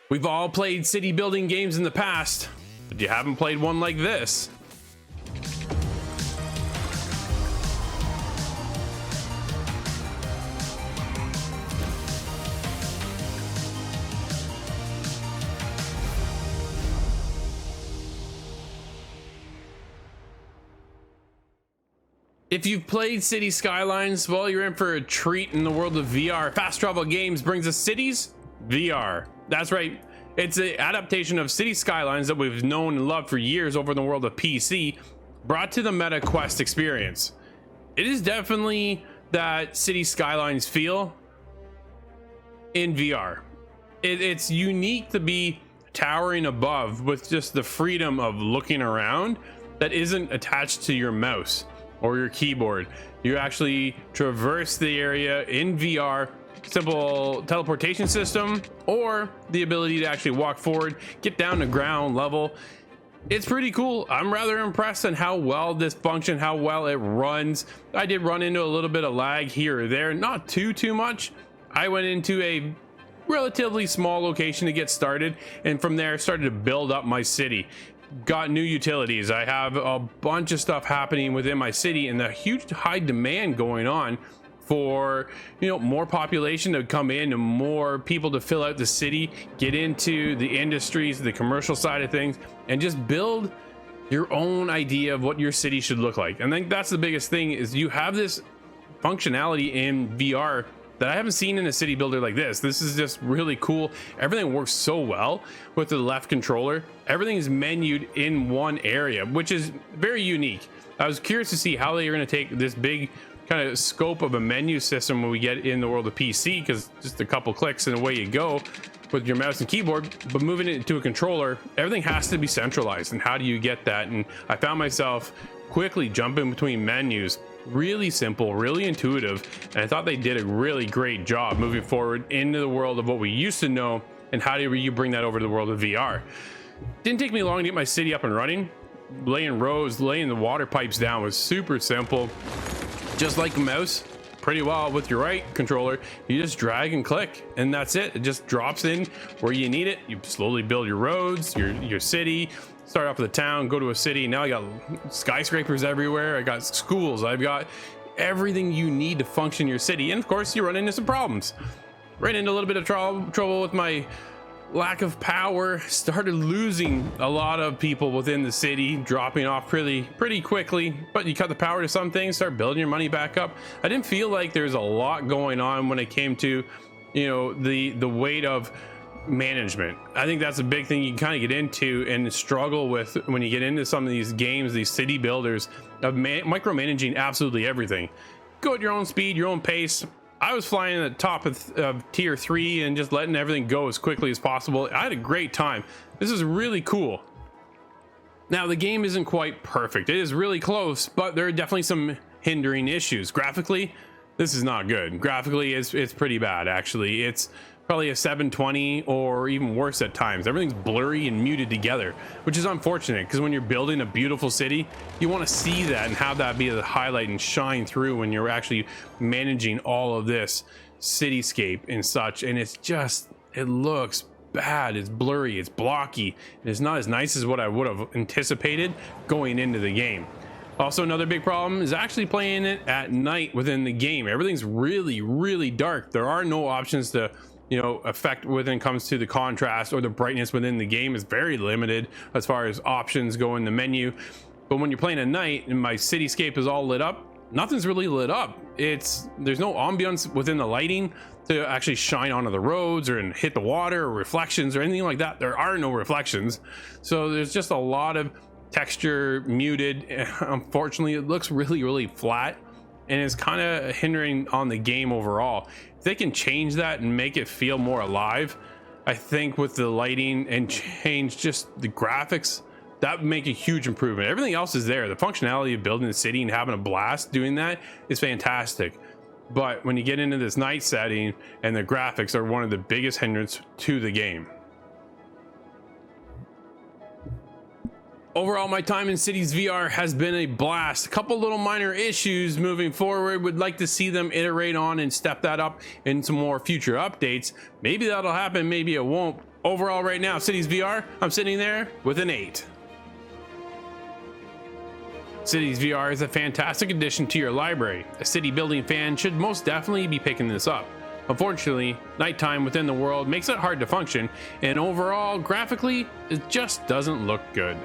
We've all played city building games in the past, but you haven't played one like this. If you've played City Skylines, well, you're in for a treat in the world of VR. Fast Travel Games brings us Cities VR. That's right. It's an adaptation of City Skylines that we've known and loved for years over in the world of PC, brought to the Meta Quest experience. It is definitely that City Skylines feel in VR. It's unique to be towering above with just the freedom of looking around that isn't attached to your mouse or your keyboard. You actually traverse the area in VR, simple teleportation system, or the ability to actually walk forward, get down to ground level. It's pretty cool. I'm rather impressed on how well this functions, how well it runs. I did run into a little bit of lag here or there, not too much. I went into a relatively small location to get started, and from there started to build up my city. Got new utilities. I have a bunch of stuff happening within my city, and the huge high demand going on for, you know, more population to come in and more people to fill out the city, get into the industries, the commercial side of things, and just build your own idea of what your city should look like. And I think that's the biggest thing, is you have this functionality in VR that I haven't seen in a city builder like this. This is just really cool. Everything works so well with the left controller. Everything is menued in one area, which is very unique. I was curious to see how they are going to take this big kind of scope of a menu system when we get in the world of PC, because just a couple clicks and away you go with your mouse and keyboard. But moving it to a controller, everything has to be centralized. And how do you get that? And I found myself quickly jumping between menus. Really simple, really intuitive, and I thought they did a really great job moving forward into the world of what we used to know, and how do you bring that over to the world of VR. Didn't take me long to get my city up and running. Laying roads, laying the water pipes down was super simple. Just like a mouse, pretty well with your right controller, you just drag and click, and that's it. It just drops in where you need it. You slowly build your roads, your city. Start off with a town, go to a city. Now I got skyscrapers everywhere. I got schools. I've got everything you need to function your city. And of course, you run into some problems. Ran into a little bit of trouble with my lack of power. Started losing a lot of people within the city, dropping off pretty quickly. But you cut the power to some things, start building your money back up. I didn't feel like there's a lot going on when it came to, you know, the weight of management. I think that's a big thing you can kind of get into and struggle with when you get into some of these games, these city builders, of micromanaging absolutely everything. Go at your own speed, your own pace. I was flying at the top of tier 3 and just letting everything go as quickly as possible. I had a great time. This is really cool. Now, the game isn't quite perfect. It is really close, but there are definitely some hindering issues. Graphically, this is not good. Graphically, it's pretty bad, actually. It's probably a 720 or even worse at times. Everything's blurry and muted together, which is unfortunate, because when you're building a beautiful city, you want to see that and have that be the highlight and shine through when you're actually managing all of this cityscape and such. And it's just, it looks bad. It's blurry, it's blocky, and it's not as nice as what I would have anticipated going into the game. Also, another big problem is actually playing it at night within the game. Everything's really dark. There are no options to, you know, affect when it comes to the contrast or the brightness within the game is very limited as far as options go in the menu. But when you're playing at night and my cityscape is all lit up, nothing's really lit up. There's no ambience within the lighting to actually shine onto the roads or hit the water or reflections or anything like that. There are no reflections. So there's just a lot of texture muted. Unfortunately, it looks really flat, and it's kind of hindering on the game overall. If they can change that and make it feel more alive, I think with the lighting and change just the graphics, that would make a huge improvement. Everything else is there. The functionality of building the city and having a blast doing that is fantastic. But when you get into this night setting, and the graphics are one of the biggest hindrance to the game. Overall, my time in Cities VR has been a blast. A couple little minor issues moving forward. Would like to see them iterate on and step that up in some more future updates. Maybe that'll happen, maybe it won't. Overall right now, Cities VR, I'm sitting there with an 8. Cities VR is a fantastic addition to your library. A city building fan should most definitely be picking this up. Unfortunately, nighttime within the world makes it hard to function, and overall, graphically, it just doesn't look good.